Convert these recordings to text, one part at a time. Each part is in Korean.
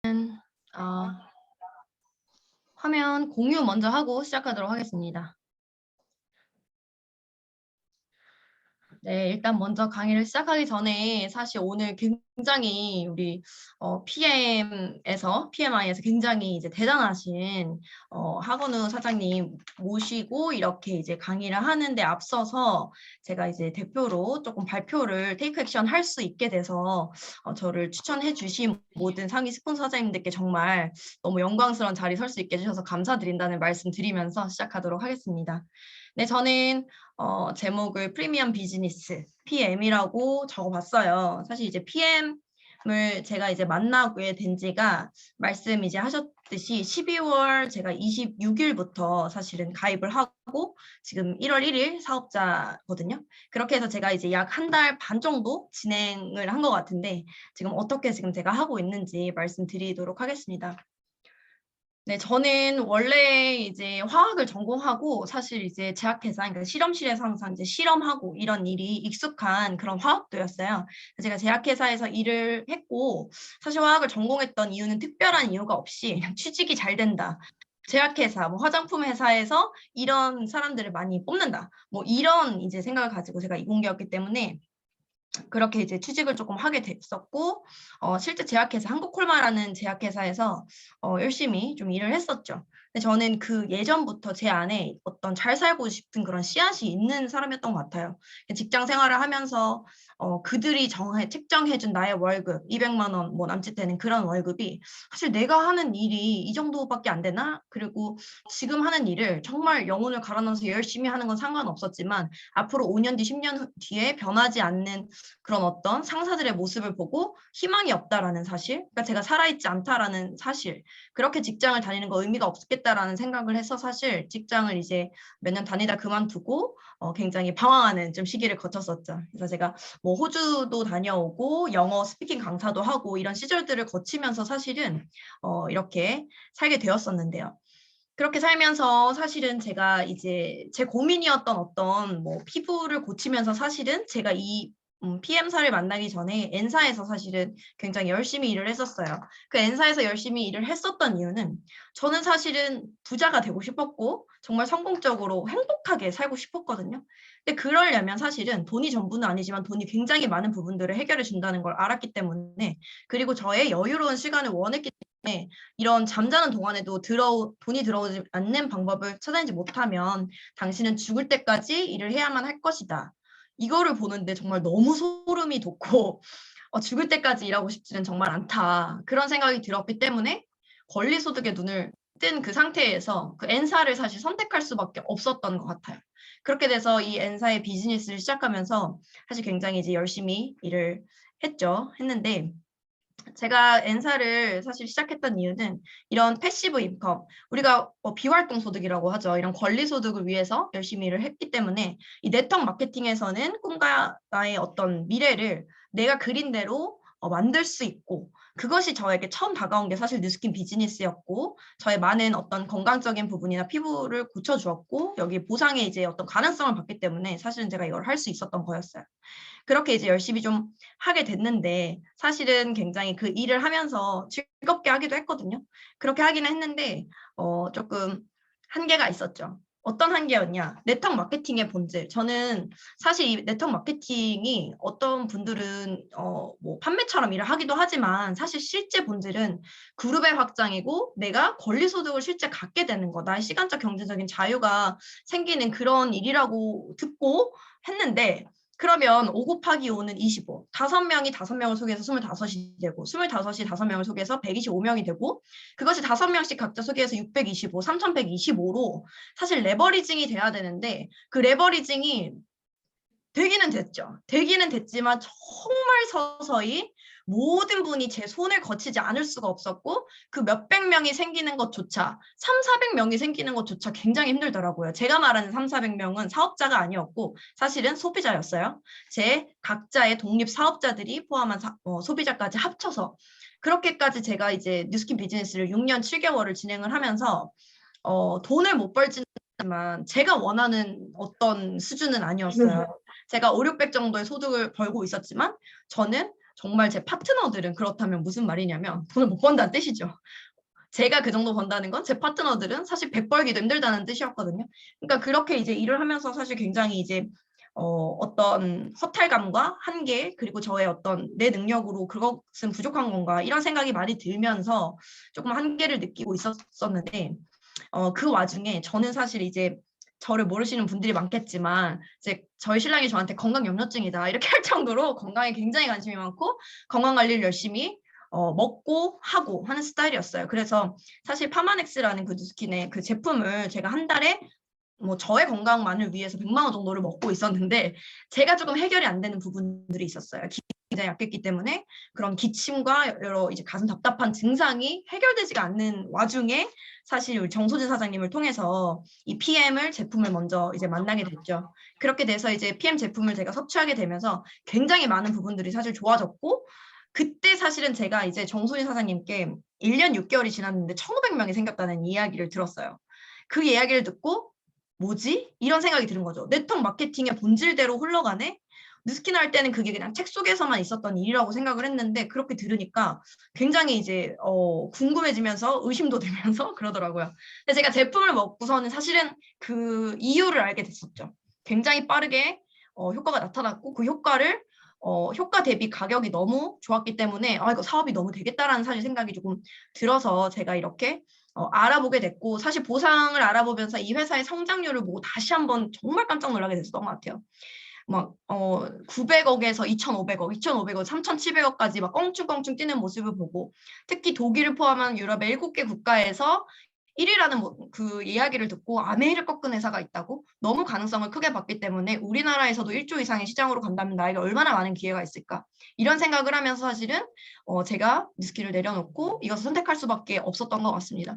어, 화면 공유 먼저 하고 시작하도록 하겠습니다. 네, 일단 먼저 강의를 시작하기 전에 사실 오늘 굉장히 우리 PMI에서 굉장히 이제 대단하신 하건우 사장님 모시고 이렇게 이제 강의를 하는데 앞서서 제가 이제 대표로 조금 발표를 테이크 액션 할 수 있게 돼서 저를 추천해 주신 모든 상위 스폰서 사장님들께 정말 너무 영광스러운 자리 설 수 있게 해주셔서 감사드린다는 말씀 드리면서 시작하도록 하겠습니다. 네, 저는 제목을 프리미엄 비즈니스 PM이라고 적어봤어요. 사실 이제 PM을 제가 이제 만나게 된 지가 말씀 이제 하셨듯이 12월 제가 26일부터 사실은 가입을 하고 지금 1월 1일 사업자거든요. 그렇게 해서 제가 이제 약 한 달 반 정도 진행을 한 것 같은데 지금 어떻게 지금 제가 하고 있는지 말씀드리도록 하겠습니다. 네, 저는 원래 이제 화학을 전공하고 사실 이제 제약회사, 그러니까 실험실에서 항상 이제 실험하고 이런 일이 익숙한 그런 화학도였어요. 제가 제약회사에서 일을 했고 사실 화학을 전공했던 이유는 특별한 이유가 없이 취직이 잘 된다. 제약회사, 뭐 화장품 회사에서 이런 사람들을 많이 뽑는다. 뭐 이런 이제 생각을 가지고 제가 이공계였기 때문에 그렇게 이제 취직을 조금 하게 됐었고, 실제 제약회사, 한국콜마라는 제약회사에서 열심히 좀 일을 했었죠. 근데 저는 그 예전부터 제 안에 어떤 잘 살고 싶은 그런 씨앗이 있는 사람이었던 것 같아요. 직장 생활을 하면서 그들이 책정해준 나의 월급, 200만 원 뭐 남짓되는 그런 월급이 사실 내가 하는 일이 이 정도밖에 안 되나? 그리고 지금 하는 일을 정말 영혼을 갈아 넣어서 열심히 하는 건 상관없었지만 앞으로 5년 뒤, 10년 뒤에 변하지 않는 그런 어떤 상사들의 모습을 보고 희망이 없다라는 사실, 그러니까 제가 살아있지 않다라는 사실, 그렇게 직장을 다니는 거 의미가 없겠다라는 생각을 해서 사실 직장을 이제 몇 년 다니다 그만두고 굉장히 방황하는 좀 시기를 거쳤었죠. 그래서 제가 뭐 호주도 다녀오고 영어 스피킹 강사도 하고 이런 시절들을 거치면서 사실은 이렇게 살게 되었었는데요. 그렇게 살면서 사실은 제가 이제 제 고민이었던 어떤 뭐 피부를 고치면서 사실은 제가 이 PM사를 만나기 전에 N사에서 사실은 굉장히 열심히 일을 했었어요. 그 N사에서 열심히 일을 했었던 이유는 저는 사실은 부자가 되고 싶었고 정말 성공적으로 행복하게 살고 싶었거든요. 근데 그러려면 사실은 돈이 전부는 아니지만 돈이 굉장히 많은 부분들을 해결해 준다는 걸 알았기 때문에 그리고 저의 여유로운 시간을 원했기 때문에 이런 잠자는 동안에도 돈이 들어오지 않는 방법을 찾아내지 못하면 당신은 죽을 때까지 일을 해야만 할 것이다. 이거를 보는데 정말 너무 소름이 돋고 죽을 때까지 일하고 싶지는 정말 않다. 그런 생각이 들었기 때문에 권리소득에 눈을 뜬 그 상태에서 그 N사를 사실 선택할 수밖에 없었던 것 같아요. 그렇게 돼서 이 N사의 비즈니스를 시작하면서 사실 굉장히 이제 열심히 일을 했는데 제가 N사를 사실 시작했던 이유는 이런 패시브 인컴, 우리가 비활동 소득이라고 하죠. 이런 권리 소득을 위해서 열심히 일을 했기 때문에 이 네트워크 마케팅에서는 꿈과 나의 어떤 미래를 내가 그린 대로 만들 수 있고 그것이 저에게 처음 다가온 게 사실 뉴스킨 비즈니스였고 저의 많은 어떤 건강적인 부분이나 피부를 고쳐주었고 여기 보상의 이제 어떤 가능성을 봤기 때문에 사실은 제가 이걸 할 수 있었던 거였어요. 그렇게 이제 열심히 좀 하게 됐는데 사실은 굉장히 그 일을 하면서 즐겁게 하기도 했거든요. 그렇게 하기는 했는데 조금 한계가 있었죠. 어떤 한계였냐? 네트워크 마케팅의 본질. 저는 사실 이 네트워크 마케팅이 어떤 분들은 뭐 판매처럼 일을 하기도 하지만 사실 실제 본질은 그룹의 확장이고 내가 권리소득을 실제 갖게 되는 거. 나의 시간적 경제적인 자유가 생기는 그런 일이라고 듣고 했는데 그러면 5 곱하기 5는 25. 5명이 5명을 소개해서 25이 되고 25이 5명을 소개해서 125명이 되고 그것이 5명씩 각자 소개해서 625, 3125로 사실 레버리징이 돼야 되는데 그 레버리징이 되기는 됐죠. 되기는 됐지만 정말 서서히 모든 분이 제 손을 거치지 않을 수가 없었고 그 몇백 명이 생기는 것조차 3, 400명이 생기는 것조차 굉장히 힘들더라고요. 제가 말하는 3, 400명은 사업자가 아니었고 사실은 소비자였어요. 제 각자의 독립 사업자들이 포함한 소비자까지 합쳐서 그렇게까지 제가 이제 뉴스킨 비즈니스를 6년 7개월을 진행을 하면서 돈을 못 벌지만 제가 원하는 어떤 수준은 아니었어요. 제가 5, 600 정도의 소득을 벌고 있었지만 저는 정말 제 파트너들은 그렇다면 무슨 말이냐면 돈을 못 번다는 뜻이죠. 제가 그 정도 번다는 건 제 파트너들은 사실 100 벌기도 힘들다는 뜻이었거든요. 그러니까 그렇게 이제 일을 하면서 사실 굉장히 이제 어떤 허탈감과 한계 그리고 저의 어떤 내 능력으로 그것은 부족한 건가 이런 생각이 많이 들면서 조금 한계를 느끼고 있었었는데 그 와중에 저는 사실 이제 저를 모르시는 분들이 많겠지만 이제 저희 신랑이 저한테 건강 염려증이다 이렇게 할 정도로 건강에 굉장히 관심이 많고 건강 관리를 열심히 먹고 하고 하는 스타일이었어요. 그래서 사실 파마넥스라는 그 누스킨의 그 제품을 제가 한 달에 뭐 저의 건강만을 위해서 100만 원 정도를 먹고 있었는데 제가 조금 해결이 안 되는 부분들이 있었어요. 굉장히 약했기 때문에 그런 기침과 여러 이제 가슴 답답한 증상이 해결되지가 않는 와중에 사실 우리 정소진 사장님을 통해서 이 PM을 제품을 먼저 이제 만나게 됐죠. 그렇게 돼서 이제 PM 제품을 제가 섭취하게 되면서 굉장히 많은 부분들이 사실 좋아졌고 그때 사실은 제가 이제 정소진 사장님께 1년 6개월이 지났는데 1,500명이 생겼다는 이야기를 들었어요. 그 이야기를 듣고 뭐지? 이런 생각이 드는 거죠. 네트워크 마케팅의 본질대로 흘러가네? 뉴스킨 할 때는 그게 그냥 책 속에서만 있었던 일이라고 생각을 했는데 그렇게 들으니까 굉장히 이제 궁금해지면서 의심도 되면서 그러더라고요. 근데 제가 제품을 먹고서는 사실은 그 이유를 알게 됐었죠. 굉장히 빠르게 효과가 나타났고 그 효과를 효과 대비 가격이 너무 좋았기 때문에 이거 사업이 너무 되겠다라는 사실 생각이 조금 들어서 제가 이렇게 알아보게 됐고 사실 보상을 알아보면서 이 회사의 성장률을 보고 다시 한번 정말 깜짝 놀라게 됐었던 것 같아요. 막 900억에서 2,500억, 2,500억, 3,700억까지 막 껑충껑충 뛰는 모습을 보고 특히 독일을 포함한 유럽의 7개 국가에서 1위라는 그 이야기를 듣고 아메이를 꺾은 회사가 있다고 너무 가능성을 크게 봤기 때문에 우리나라에서도 1조 이상의 시장으로 간다면 나에게 얼마나 많은 기회가 있을까 이런 생각을 하면서 사실은 제가 뉴스키를 내려놓고 이것을 선택할 수밖에 없었던 것 같습니다.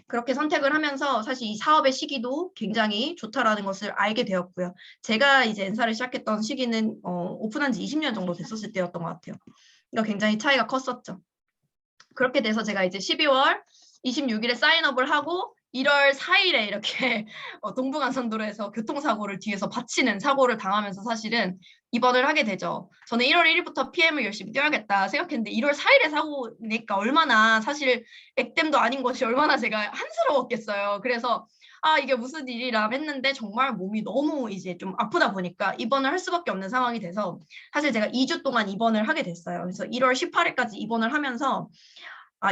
그렇게 선택을 하면서 사실 이 사업의 시기도 굉장히 좋다라는 것을 알게 되었고요. 제가 이제 엔사를 시작했던 시기는 오픈한 지 20년 정도 됐었을 때였던 것 같아요. 그러니까 굉장히 차이가 컸었죠. 그렇게 돼서 제가 이제 12월 26일에 사인업을 하고 1월 4일에 이렇게 동부간선도로에서 교통사고를 뒤에서 받치는 사고를 당하면서 사실은 입원을 하게 되죠. 저는 1월 1일부터 PM을 열심히 뛰어야겠다 생각했는데 1월 4일에 사고니까 얼마나 사실 액땜도 아닌 것이 얼마나 제가 한스러웠겠어요. 그래서 이게 무슨 일이라 했는데 정말 몸이 너무 이제 좀 아프다 보니까 입원을 할 수밖에 없는 상황이 돼서 사실 제가 2주 동안 입원을 하게 됐어요. 그래서 1월 18일까지 입원을 하면서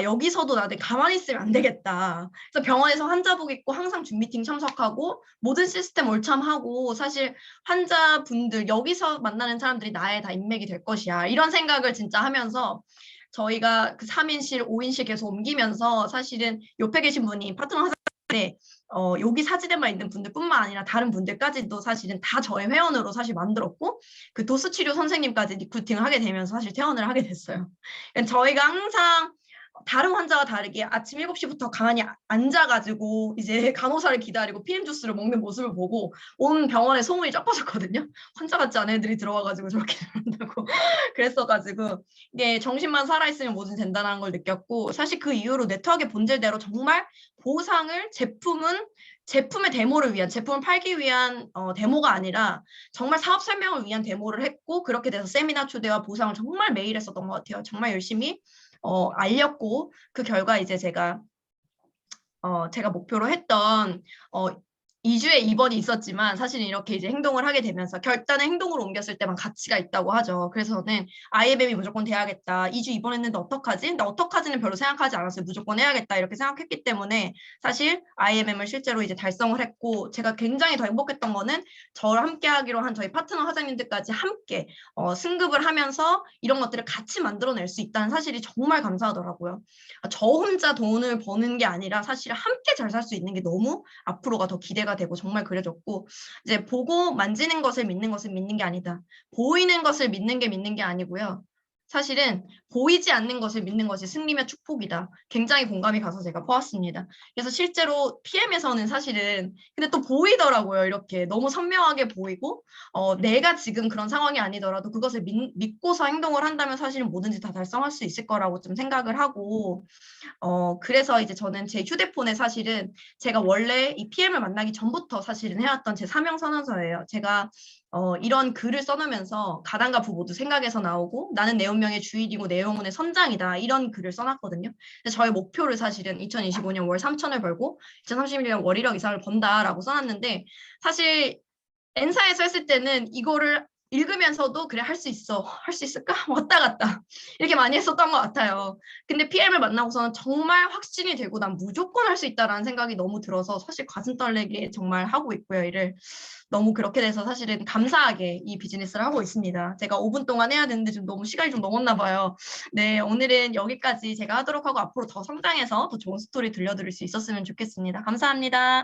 여기서도 나한테 가만히 있으면 안 되겠다. 그래서 병원에서 환자복 입고 항상 줌 미팅 참석하고 모든 시스템 올참하고 사실 환자분들 여기서 만나는 사람들이 나의 다 인맥이 될 것이야. 이런 생각을 진짜 하면서 저희가 그 3인실, 5인실 계속 옮기면서 사실은 옆에 계신 분이 파트너 하자인데 여기 사진에만 있는 분들뿐만 아니라 다른 분들까지도 사실은 다 저의 회원으로 사실 만들었고 그 도수 치료 선생님까지 리크루팅을 하게 되면서 사실 퇴원을 하게 됐어요. 저희가 항상 다른 환자와 다르게 아침 7시부터 가만히 앉아가지고 이제 간호사를 기다리고 PM 주스를 먹는 모습을 보고 온 병원에 소문이 쫙 퍼졌거든요. 환자 같지 않은 애들이 들어와가지고 저렇게 한다고 그랬어가지고 이게 정신만 살아있으면 뭐든 된다는 걸 느꼈고 사실 그 이후로 네트워크의 본질대로 정말 보상을 제품의 데모를 위한 제품을 팔기 위한 데모가 아니라 정말 사업 설명을 위한 데모를 했고 그렇게 돼서 세미나 초대와 보상을 정말 매일 했었던 것 같아요. 정말 열심히 알렸고 그 결과 이제 제가 목표로 했던 2주의 입원이 있었지만 사실 이렇게 이제 행동을 하게 되면서 결단은 행동으로 옮겼을 때만 가치가 있다고 하죠. 그래서 저는 IMM이 무조건 돼야겠다. 2주 입원했는데 어떡하지? 나 어떡하지는 별로 생각하지 않았어요. 무조건 해야겠다 이렇게 생각했기 때문에 사실 IMM을 실제로 이제 달성을 했고 제가 굉장히 더 행복했던 거는 저를 함께 하기로 한 저희 파트너 사장님들까지 함께 승급을 하면서 이런 것들을 같이 만들어낼 수 있다는 사실이 정말 감사하더라고요. 저 혼자 돈을 버는 게 아니라 사실 함께 잘 살 수 있는 게 너무 앞으로가 더 기대가 되고 정말 그려졌고 이제 보고 만지는 것을 믿는 게 아니다. 보이는 것을 믿는 게 아니고요. 사실은 보이지 않는 것을 믿는 것이 승리며 축복이다. 굉장히 공감이 가서 제가 보았습니다. 그래서 실제로 PM에서는 사실은 근데 또 보이더라고요. 이렇게 너무 선명하게 보이고 내가 지금 그런 상황이 아니더라도 그것을 믿고서 행동을 한다면 사실은 뭐든지 다 달성할 수 있을 거라고 좀 생각을 하고 그래서 이제 저는 제 휴대폰에 사실은 제가 원래 이 PM을 만나기 전부터 사실은 해왔던 제 사명 선언서예요. 제가 이런 글을 써놓으면서 가당과 부 모두 생각에서 나오고 나는 내 운명의 주인이고 내 영혼의 선장이다. 이런 글을 써놨거든요. 그래서 저의 목표를 사실은 2025년 월 3천을 벌고 2031년 월 1억 이상을 번다라고 써놨는데 사실 N사에서 했을 때는 이거를 읽으면서도 그래 할 수 있어 할 수 있을까 왔다 갔다 이렇게 많이 했었던 것 같아요. 근데 PM을 만나고서는 정말 확신이 되고 난 무조건 할 수 있다라는 생각이 너무 들어서 사실 가슴 떨리게 정말 하고 있고요. 일을 너무 그렇게 돼서 사실은 감사하게 이 비즈니스를 하고 있습니다. 제가 5분 동안 해야 되는데 좀 너무 시간이 좀 넘었나 봐요. 네, 오늘은 여기까지 제가 하도록 하고 앞으로 더 성장해서 더 좋은 스토리 들려드릴 수 있었으면 좋겠습니다. 감사합니다.